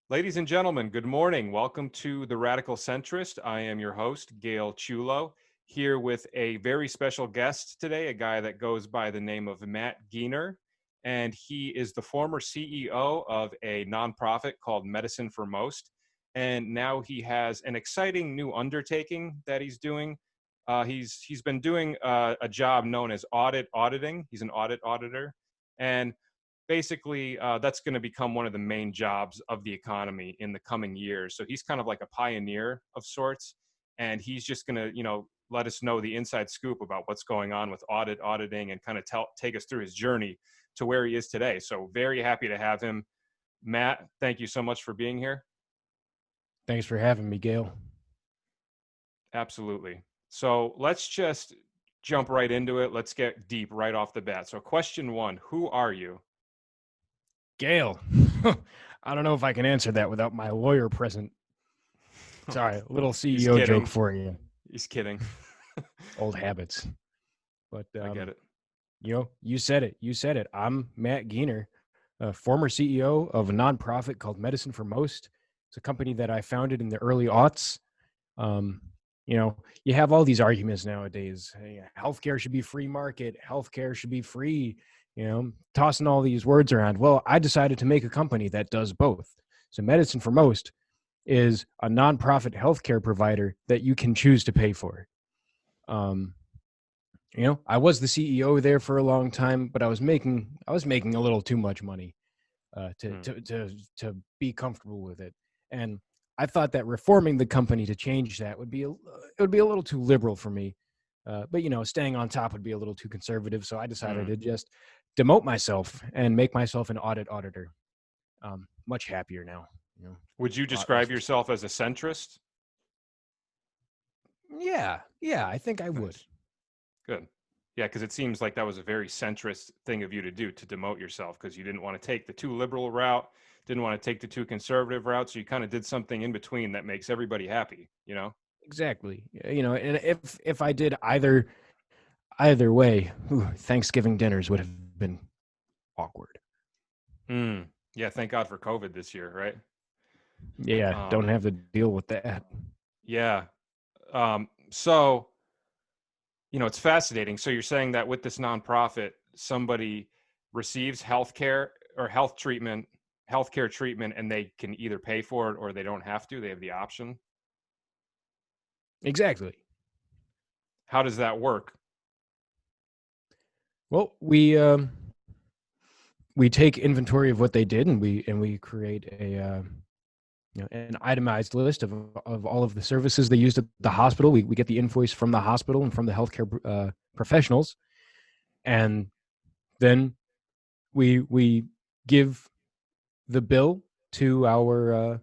Ladies and gentlemen, good morning. Welcome to The Radical Centrist. I am your host, Gail Chulo, here with a very special guest today, a guy that goes by the name of Matt Geiner. And he is the former CEO of a nonprofit called Medicine for Most. And now he has an exciting new undertaking that he's doing. He's been doing a job known as audit auditing. He's an audit auditor. And basically that's going to become one of the main jobs of the economy in the coming years. So he's kind of like a pioneer of sorts, and he's just going to, let us know the inside scoop about what's going on with auditing and kind of take us through his journey to where he is today. So very happy to have him. Matt, thank you so much for being here. Thanks for having me, Gail. Absolutely. So let's just jump right into it. Let's get deep right off the bat. So question one, who are you? Gail, I don't know if I can answer that without my lawyer present. Sorry, a little He's CEO joke kidding. for you. He's kidding. Old habits. But, I get it. you said it. You said it. I'm Matt Geiner, a former CEO of a nonprofit called Medicine for Most. It's a company that I founded in the early aughts. You have all these arguments nowadays. Hey, healthcare should be free market. Healthcare should be free. Tossing all these words around. Well, I decided to make a company that does both. So Medicine for Most is a nonprofit healthcare provider that you can choose to pay for. I was the CEO there for a long time, but I was making a little too much money to be comfortable with it. And I thought that reforming the company to change that would be a little too liberal for me. But staying on top would be a little too conservative. So I decided to just demote myself and make myself an audit auditor. Much happier now. Would you describe yourself as a centrist? Yeah, I think I would. Good. Yeah, because it seems like that was a very centrist thing of you to do, to demote yourself, because you didn't want to take the too liberal route, didn't want to take the too conservative route. So you kind of did something in between that makes everybody happy, Exactly. And if I did either way, Thanksgiving dinners would have been awkward. Yeah, thank God for COVID this year, right? Yeah, don't have to deal with that. Yeah. So, it's fascinating. So you're saying that with this nonprofit, somebody receives healthcare or healthcare treatment, and they can either pay for it or they don't have to. They have the option. Exactly. How does that work? Well, we take inventory of what they did, and we create an itemized list of all of the services they used at the hospital. We get the invoice from the hospital and from the healthcare professionals, and then we give the bill to our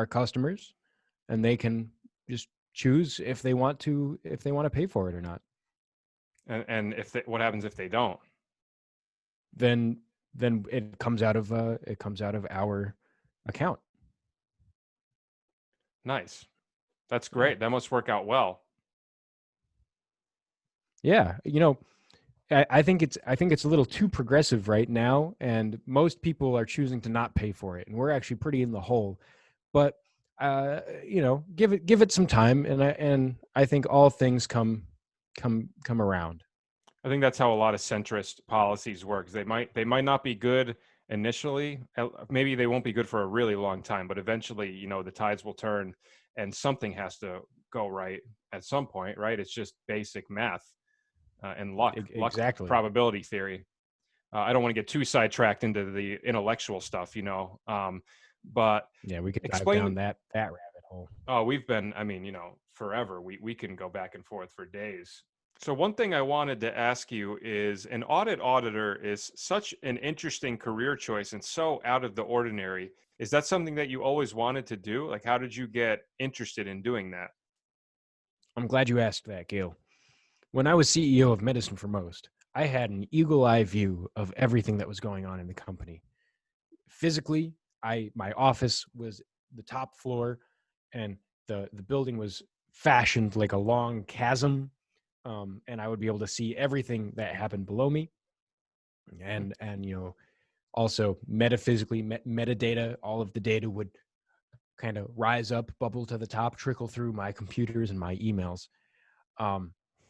customers, and they can just choose if they want to pay for it or not. And what happens if they don't? Then it comes out of our account. Nice. That's great. That must work out well. Yeah, I think it's a little too progressive right now, and most people are choosing to not pay for it, and we're actually pretty in the hole. But give it some time, and I think all things come around. I think that's how a lot of centrist policies work. They might not be good initially. Maybe they won't be good for a really long time, but eventually, the tides will turn, and something has to go right at some point, right? It's just basic math and luck, Exactly. probability theory. I don't want to get too sidetracked into the intellectual stuff, but yeah, we could dive explain down that rabbit hole. Oh, we've been, forever. We can go back and forth for days. So one thing I wanted to ask you is, an audit auditor is such an interesting career choice and so out of the ordinary. Is that something that you always wanted to do? Like, how did you get interested in doing that? I'm glad you asked that, Gail. When I was CEO of Medicine for Most, I had an eagle eye view of everything that was going on in the company. Physically, my office was the top floor, and the building was fashioned like a long chasm, and I would be able to see everything that happened below me, and Also, metaphysically, metadata, all of the data would kind of rise up, bubble to the top, trickle through my computers and my emails.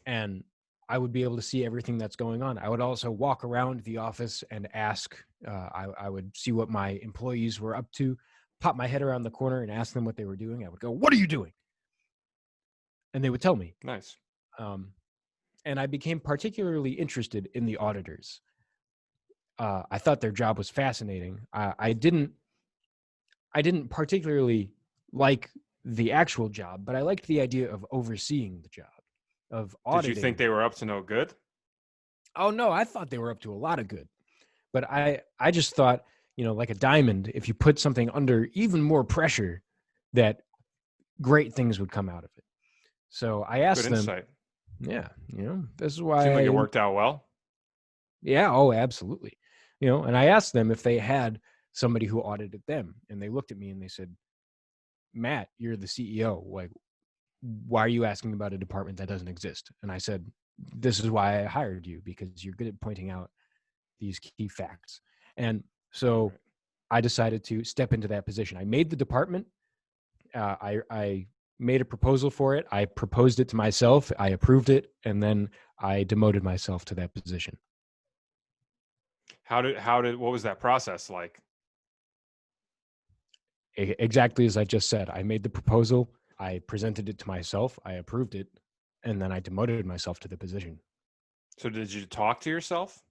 And I would be able to see everything that's going on. I would also walk around the office and ask. I would see what my employees were up to, pop my head around the corner and ask them what they were doing. I would go, "What are you doing?" And they would tell me. Nice. And I became particularly interested in the auditors. I thought their job was fascinating. I didn't particularly like the actual job, but I liked the idea of overseeing the job, of Did you think auditing. they were up to no good? Oh no, I thought they were up to a lot of good. But I just thought, like a diamond, if you put something under even more pressure, that great things would come out of it. So I Good asked them, insight. yeah, this is Seemed like it why, worked out well. yeah, oh, absolutely. And I asked them if they had somebody who audited them, and they looked at me and they said, "Matt, you're the CEO. Like, why are you asking about a department that doesn't exist?" And I said, "This is why I hired you, because you're good at pointing out these key facts." And so Right. I decided to step into that position. I made the department. I made a proposal for it. I proposed it to myself. I approved it, and then I demoted myself to that position. What was that process like? Exactly as I just said. I made the proposal. I presented it to myself. I approved it, and then I demoted myself to the position. So did you talk to yourself?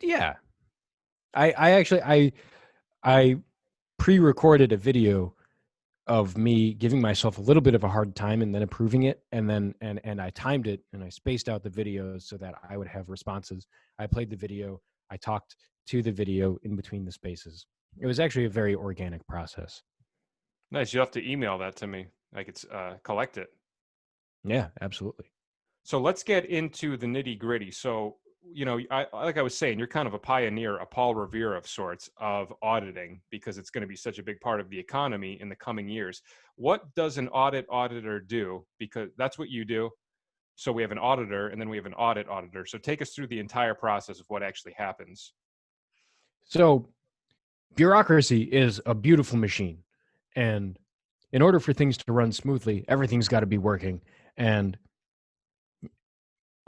Yeah, I actually I pre-recorded a video of me giving myself a little bit of a hard time and then approving it, and then and I timed it and I spaced out the videos so that I would have responses. I played the video, I talked to the video in between the spaces. It was actually a very organic process. Nice. You have to email that to me. I could collect it. Yeah, absolutely. So let's get into the nitty gritty. So, like I was saying, you're kind of a pioneer, a Paul Revere of sorts of auditing because it's going to be such a big part of the economy in the coming years. What does an audit auditor do? Because that's what you do. So we have an auditor and then we have an audit auditor. So take us through the entire process of what actually happens. So bureaucracy is a beautiful machine, and in order for things to run smoothly, everything's got to be working. And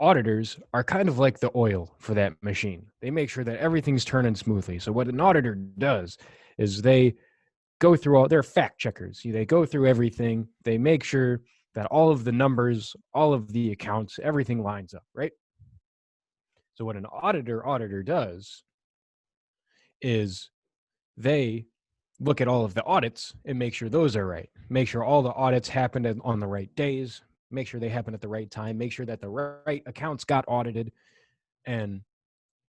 auditors are kind of like the oil for that machine. They make sure that everything's turning smoothly. So what an auditor does is they go through all their fact checkers. They go through everything. They make sure that all of the numbers, all of the accounts, everything lines up, right? So what an auditor does is they look at all of the audits and make sure those are right. Make sure all the audits happened on the right days. Make sure they happen at the right time. Make sure that the right accounts got audited, and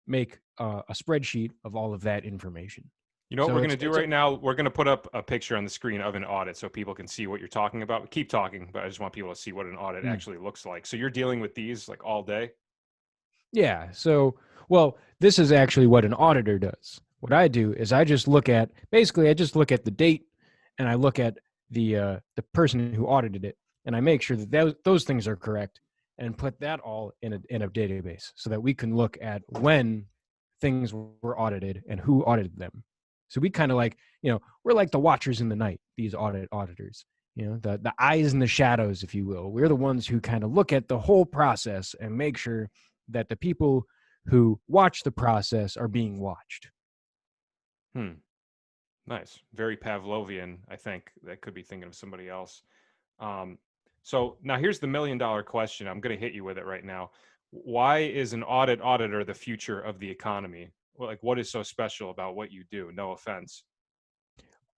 make a spreadsheet of all of that information. You know what So we're going to it's do it's a right now? We're going to put up a picture on the screen of an audit so people can see what you're talking about. Keep talking, but I just want people to see what an audit mm, actually looks like. So you're dealing with these like all day? yeah. So well, this is actually what an auditor does. What I do is I just look at the date, and I look at the person who audited it, and I make sure that those things are correct, and put that all in a database so that we can look at when things were audited and who audited them. So we kind of like, we're like the watchers in the night, these auditors, the eyes in the shadows, if you will. We're the ones who kind of look at the whole process and make sure that the people who watch the process are being watched. Hmm. Nice. Very Pavlovian, I think. That could be thinking of somebody else. Um, so now here's the $1 million question. I'm going to hit you with it right now. Why is an audit auditor the future of the economy? Well, like, what is so special about what you do? No offense.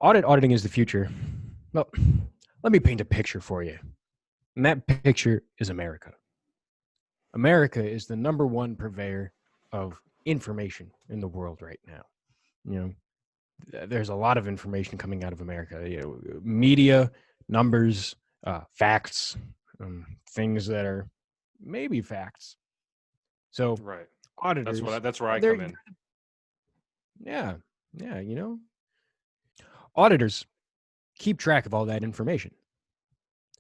Audit auditing is the future. Well, let me paint a picture for you. And that picture is America. America is the number one purveyor of information in the world right now. You there's a lot of information coming out of America. Media, numbers, facts, things that are maybe facts. So Right. auditors, That's where I they're come in. yeah, yeah. Auditors keep track of all that information.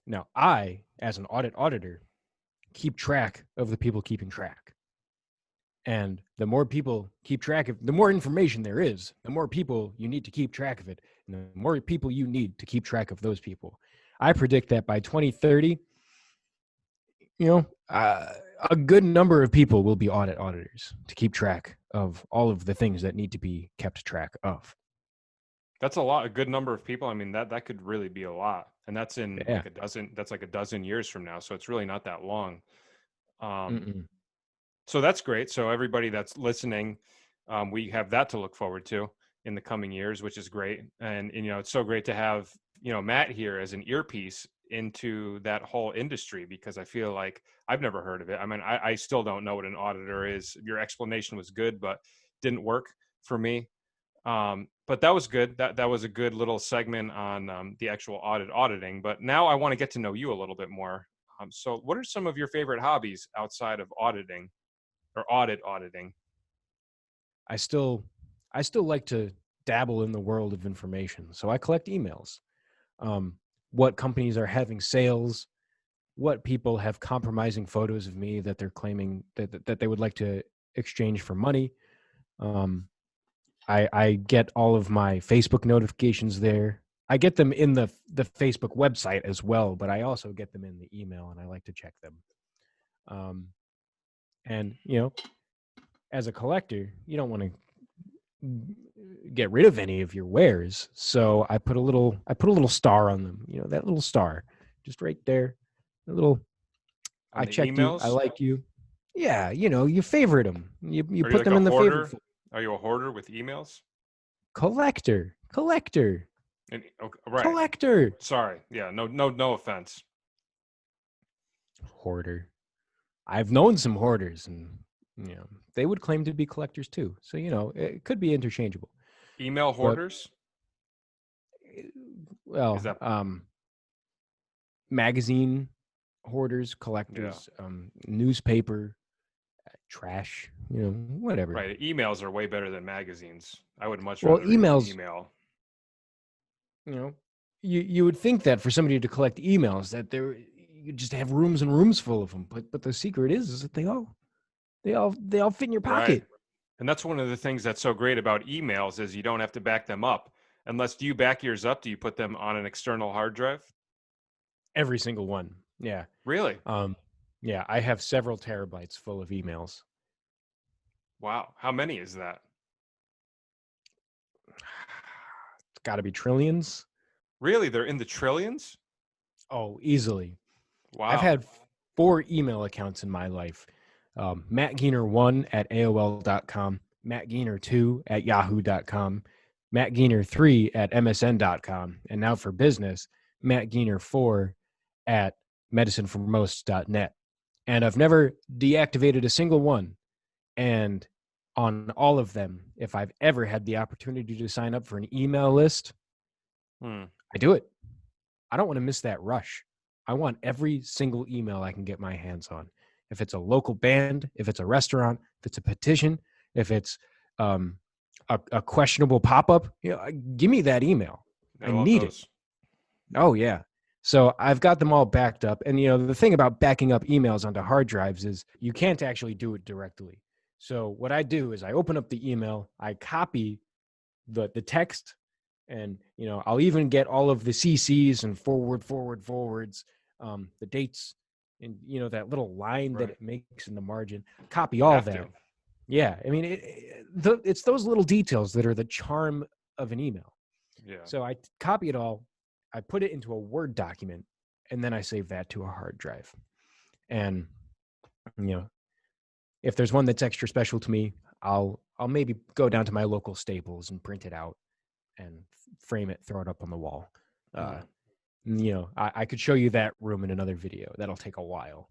Now, I, as an audit auditor, keep track of the people keeping track. And the more people keep track of, the more information there is, the more people you need to keep track of it, and the more people you need to keep track of those people. I predict that by 2030, a good number of people will be auditors to keep track of all of the things that need to be kept track of. That's a good number of people. I mean, that could really be a lot. And that's in Yeah. like a dozen years from now. So it's really not that long. Um, Mm-mm. so that's great. So everybody that's listening, we have that to look forward to in the coming years, which is great. And it's so great to have, Matt here as an earpiece into that whole industry, because I feel like I've never heard of it. I mean, I still don't know what an auditor is. Your explanation was good, but didn't work for me. But that was good. That was a good little segment on the actual auditing. But now I want to get to know you a little bit more. So what are some of your favorite hobbies outside of auditing or auditing? I still like to dabble in the world of information. So I collect emails. What companies are having sales, what people have compromising photos of me that they're claiming that they would like to exchange for money. I get all of my Facebook notifications there. I get them in the Facebook website as well, but I also get them in the email, and I like to check them. And as a collector, you don't want to get rid of any of your wares, so I put a little star on them. That little star, just right there. A little. On I the checked you. I emails? like you. Yeah, you favorite them. You Are you put like them a in the favorite hoarder? Are you a hoarder with emails? collector. And, okay, right. Collector. Sorry. Yeah. No offense. Hoarder. I've known some hoarders, and they would claim to be collectors too. So it could be interchangeable. Email But hoarders? Is well, that, magazine hoarders, yeah. collectors, newspaper, trash, whatever. Right. Emails are way better than magazines. I would much Well, rather read an emails, email. you know, you would think that for somebody to collect emails that you just have rooms and rooms full of them, but the secret is that they all fit in your Right. pocket. And that's one of the things that's so great about emails is you don't have to back them up. Unless, do you back yours up? Do you put them on an external hard drive? Every single one. Yeah. Really? Um, yeah, I have several terabytes full of emails. Wow. How many is that? It's got to be trillions. Really? They're in the trillions? Oh, easily. I've Wow. had 4 email accounts in my life. Matt Geiner 1 at AOL.com, Matt Geiner 2 at Yahoo.com, Matt Geiner 3 at MSN.com, and now for business, Matt Geiner 4 at medicineformost.net. And I've never deactivated a single one. And on all of them, if I've ever had the opportunity to sign up for an email list, Hmm. I do it. I don't want to miss that rush. I want every single email I can get my hands on. If it's a local band, if it's a restaurant, if it's a petition, if it's a questionable pop-up, give me that email. I I love need it. those. Oh yeah. So I've got them all backed up. And the thing about backing up emails onto hard drives is you can't actually do it directly. So what I do is I open up the email, I copy the text, and I'll even get all of the CCs and forwards, the dates, and that little line that Right. it makes in the margin. Copy You all have that. to. Yeah, I mean, it's those little details that are the charm of an email. Yeah. So I copy it all, I put it into a Word document, and then I save that to a hard drive. And if there's one that's extra special to me, I'll maybe go down to my local Staples and print it out and frame it, throw it up on the wall. Uh, Hmm. I could show you that room in another video. That'll take a while.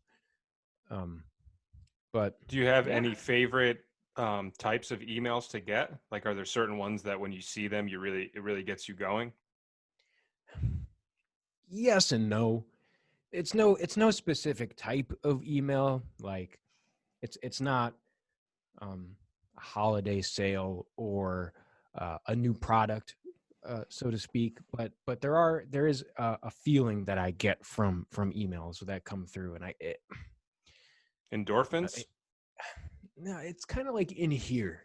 But Do you have yeah, any favorite types of emails to get? Like, are there certain ones that when you see them, it really gets you going? yes and no. It's no specific type of email. Like it's not a holiday sale or a new product, so to speak. But there is a feeling that I get from emails that come through, and Endorphins? No, it's kind of like in here.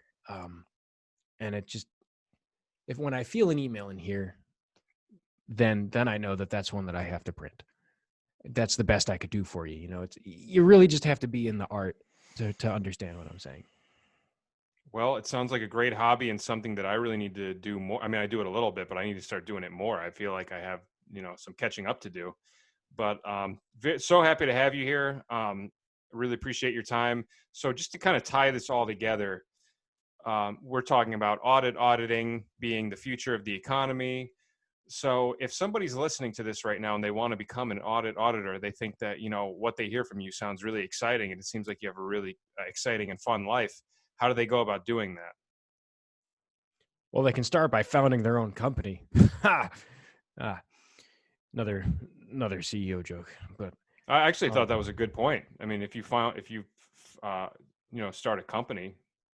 And it just, if when I feel an email in here, then I know that that's one that I have to print. That's the best I could do for you. You know, you really just have to be in the art to understand what I'm saying. Well, it sounds like a great hobby and something that I really need to do more. I mean, I do it a little bit, but I need to start doing it more. I feel like I have, some catching up to do. But so happy to have you here. Really appreciate your time. So just to kind of tie this all together, we're talking about auditing being the future of the economy. So if somebody's listening to this right now and they want to become an auditor, they think that, what they hear from you sounds really exciting. And it seems like you have a really exciting and fun life. How do they go about doing that? Well, they can start by founding their own company. Ha! Another CEO joke, but I actually thought that was a good point. I mean, if you start a company,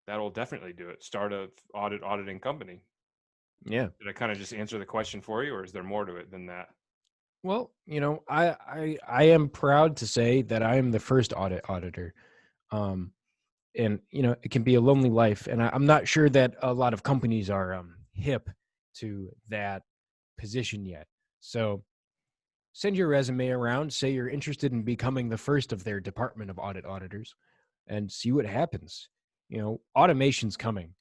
that'll definitely do it. Start a auditing company. yeah. Did I kind of just answer the question for you, or is there more to it than that? Well, I am proud to say that I am the first auditor. And it can be a lonely life, and I'm not sure that a lot of companies are hip to that position yet. So send your resume around, say you're interested in becoming the first of their department of auditors, and see what happens. Automation's coming.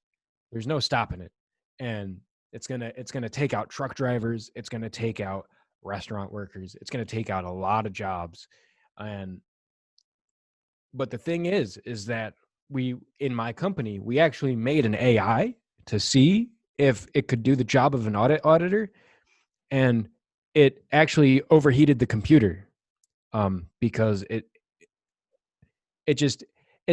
There's no stopping it. And it's gonna take out truck drivers, it's gonna take out restaurant workers, it's gonna take out a lot of jobs. And but the thing is that in my company, we actually made an AI to see if it could do the job of an auditor, and it actually overheated the computer, because it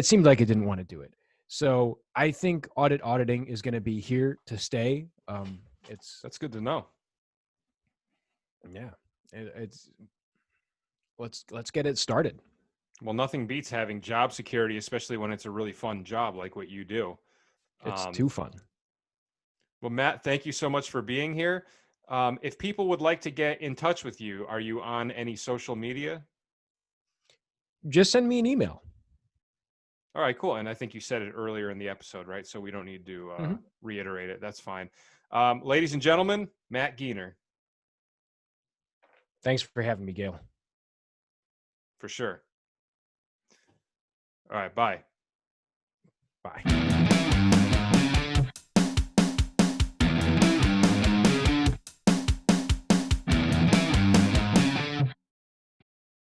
seemed like it didn't want to do it. So I think auditing is going to be here to stay. That's good to know. Yeah, it's let's get it started. Well, nothing beats having job security, especially when it's a really fun job like what you do. It's Um, too fun. well, Matt, thank you so much for being here. If people would like to get in touch with you, are you on any social media? Just send me an email. All right, cool. And I think you said it earlier in the episode, right? So we don't need to Mm-hmm. reiterate it. That's fine. Ladies and gentlemen, Matt Geiner, Thanks for having me, Gail. for sure. All right, bye. Bye.